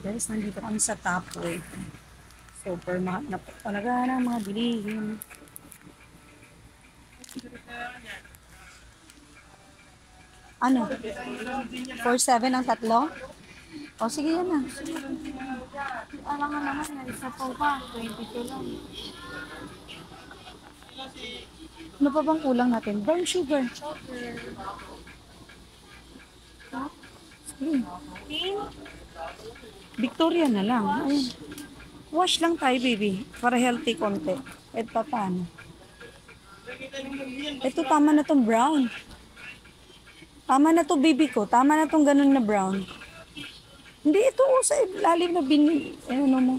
guys, nandito kami sa Tapway. Super mahal na po talaga ng mga bilihin. Ano? 4-7 ang tatlo? O sige yan na. Alam nga naman, isa po pa, 22 lang. Ano pa bang kulang natin? Brown sugar. Sige. Victoria na lang. Ayun. Wash lang tayo, baby. Para healthy konti. At pa paano? Ito, tama na tong brown. Tama na to, baby ko. Tama na tong ganun na brown. Hindi, ito sa ilalim na ano mo.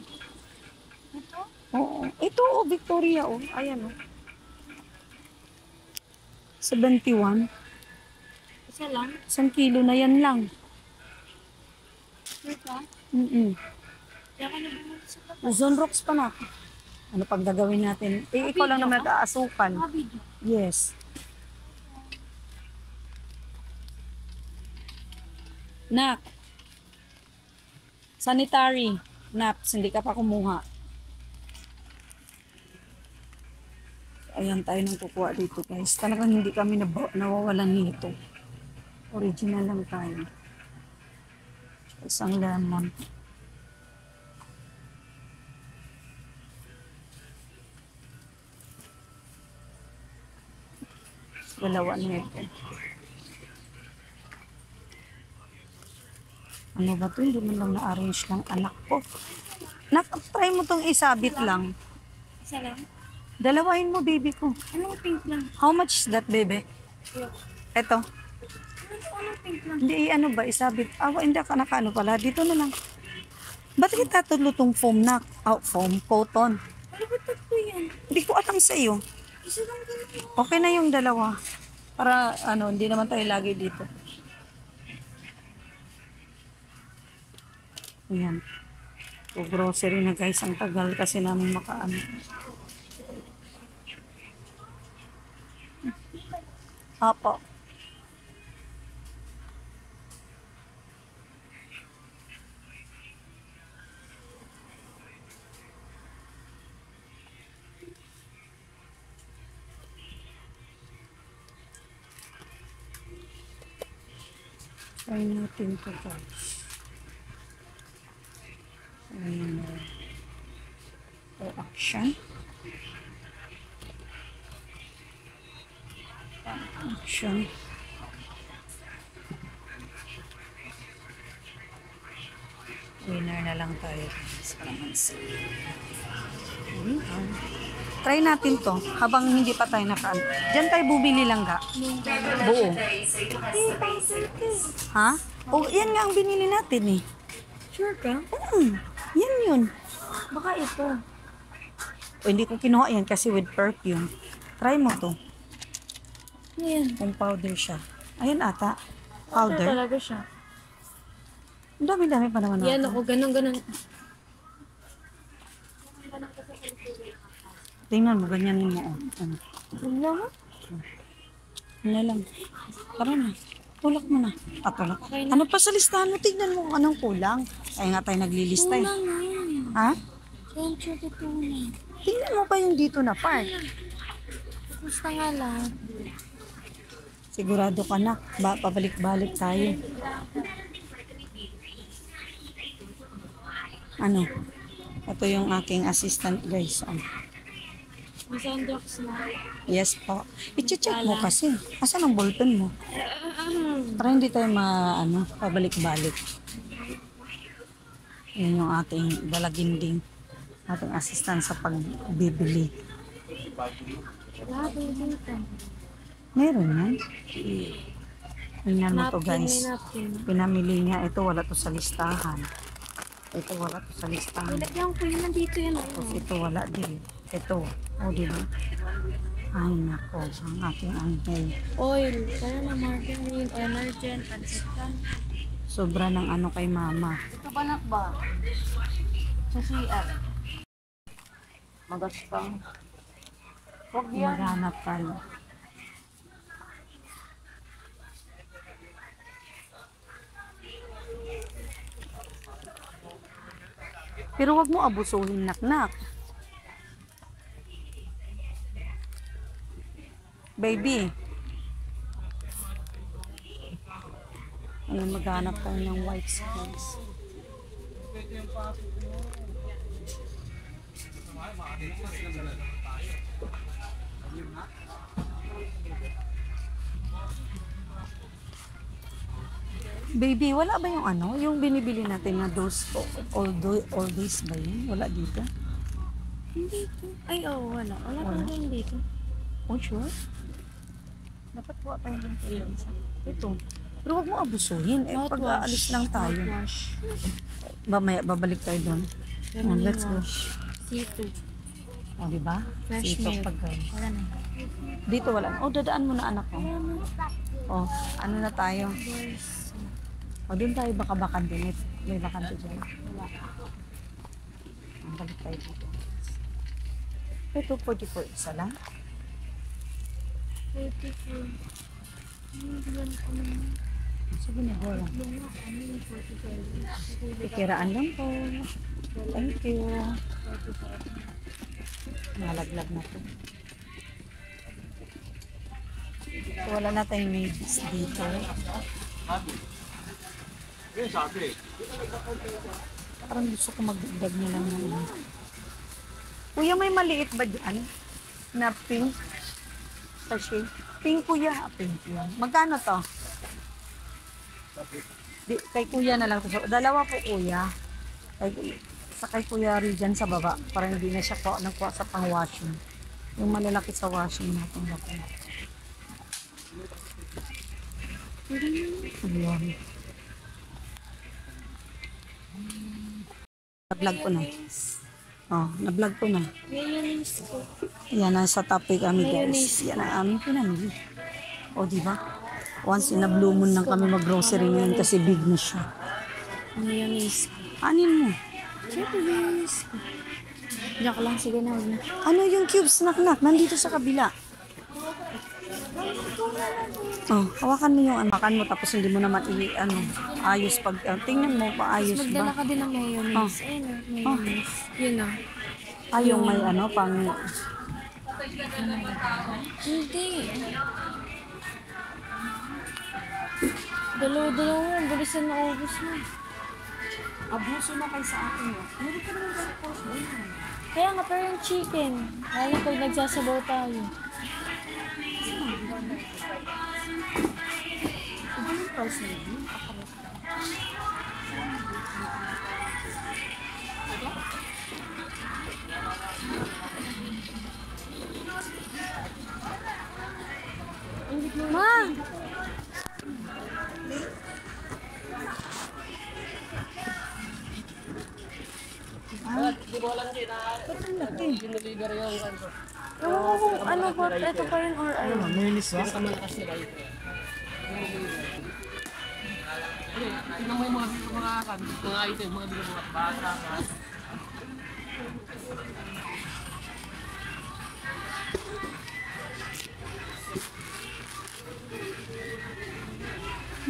Ito? Oo. Ito, Victoria, Ayan, 71. Isa lang? 1 kilo na yan lang. Sure ka? Kaya ka na bumalik sa labas. Zonrox pa na. Ano pag gagawin natin? Ikaw lang naman nag-aasukan. Nakabidyo. Yes. Nak. Sanitary. Naps, hindi ka pa kumuha. Ayan tayo nang kukuha dito guys. Talagang hindi kami nawawalan nito. Original lang tayo. Isang lemon. Dalawa nito. Ano ba ito? Hindi mo lang na-arrange lang anak ko. Try mo tong isabit lang. Isa lang? Dalawahin mo, baby ko. Anong pink lang? How much is that, baby? Ito. Anong pink lang? Hindi, ano ba? Isabit. Hindi ka nakaano pala. Dito na lang. Ba't kita tulutong foam na? Foam, cotton. Ano ba tatlo yan? Hindi ko alam sa iyo. Isa lang ganun. Okay na yung dalawa. Para, hindi naman tayo lagi dito. Ayan. So, grocery na guys. Ang tagal kasi namin makaano. Apo. Try natin ito guys. Ayan. Action. Action. Winner na lang tayo. Try natin to habang hindi pa tayo nakaan. Diyan tayo bubili lang ga. Buo. Ha? Yan nga ang binili natin eh. Sure ka? Yan yun. Baka ito. Hindi ko kinuha yan kasi with perfume. Try mo to. Ayan. Kung powder siya. Ayan ata. Ito Powder. talaga siya. Ang dami-dami pa naman Yan natin. ako, ganun. Tingnan mo, ganyan mo. Ano Ano? Ano lang. Tara na. Tulak mo na. Tulak. Okay na. Ano pa sa listahan mo? Tignan mo kung anong kulang. Ay nga tayo naglilista eh. Tulang na yan. Ha? Yan, sure ka tulang. Tingnan mo pa yung dito na part. Basta nga lang. Sigurado ka na. Pabalik-balik tayo. Ano? Ito yung aking assistant guys. May Sandrox na. Yes po. I-check mo kasi. Asan ang ballpen mo? Para hindi tayo pabalik-balik. Yan yung ating dalaginding. Ating assistant sa pagbibili. Grabe dito. Meron yan. Tingnan mo to Napkin, guys. may napkin. Pinamili niya. Ito wala to sa listahan. Ito wala to sa listahan. Lagyan ko yun, nandito yan. Tapos ito wala din. Ito. Diba? Ay nako. Ang aking angel. Oil. Kaya na margarine, energen, pansitan. Sobra ng kay mama. Ito ba? Sa CR. Magaspang. Huwag yan. Maghanap tayo. Pero wag mo abusuhin, nak-nak. Baby. Ano, maghanap tayo ng white space. Baby, wala ba yung ano? Yung binibili natin na those all days ba yun? Wala dito? Hindi to. Ay, oo, wala. Wala Wala? pa rin dito. Oh, sure? Dapat buha tayo ng tulong sa Ito. Pero wag mo abusuhin. Eh, pag aalis lang tayo. Mouthwash. Mamaya, babalik tayo doon. Oh, let's go. Seafood. O, di ba? Fresh Dito, milk. pag- Wala na. Dito wala. O, dadaan mo na anak ko. O, ano na tayo? Boys. O, doon tayo baka bakante. May bakante dyan. Wala. Ang balik tayo dito. Ito, 44 isa lang. 44. Hindi ko naman. Sabi niya, wala. Ano yung 44? Ikiraan lang po. Thank you. Nalaglag na po. So, wala na tayong maybes dito. Parang gusto ko magdagdag na lang ng ano. Kuya, may maliit ba dyan? Na pink? Sachet? Pink, kuya. Pink yan. Magkano to? Kay kuya na lang to. Dalawa po, kuya. Kay kuya rin dyan sa baba. Para hindi na siya nagkuha sa pang-washing. Yung malalaki sa washing natin. Ayan. Na-vlog ko na. Oh, na-vlog ko na. Mayonnaise ko. Yan, nasa topic kami guys. Mayonnaise. Yan ang aming pinamili. O, diba? Once in a blue moon lang kami mag-grocery ngayon kasi big na siya. Mayonnaise ko. Anin mo? Siyempre, mayonnaise ko. Joke lang, sige na. Huwag na. Ano yung cubes, nak-nak? Nandito sa kabila. Oh, hawakan mo yung makan mo tapos hindi mo naman ayos pag tingnan mo paayos Magdala ba? ka din ng mayonnaise. Ayun na, mayonnaise. Yun na. Ay, yung may pang Hindi. Dalawa-dalawa yan. Bilisan na ubus na. abuso na kay sa akin. Hindi ka naman ganun po. Kaya nga, pero yung chicken. Lalo pag nagsasabaw tayo. Ano yung price na yun? Ma! Ewan ko kung ano po, ito pa rin or ano. Mayonnaise ba? Tingnan mo yung mga item, mga dito mga bata.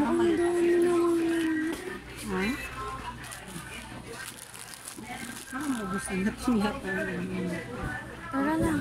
Ang dami naman yan. Ha? Ano mo gusto na pinaka? Tara na.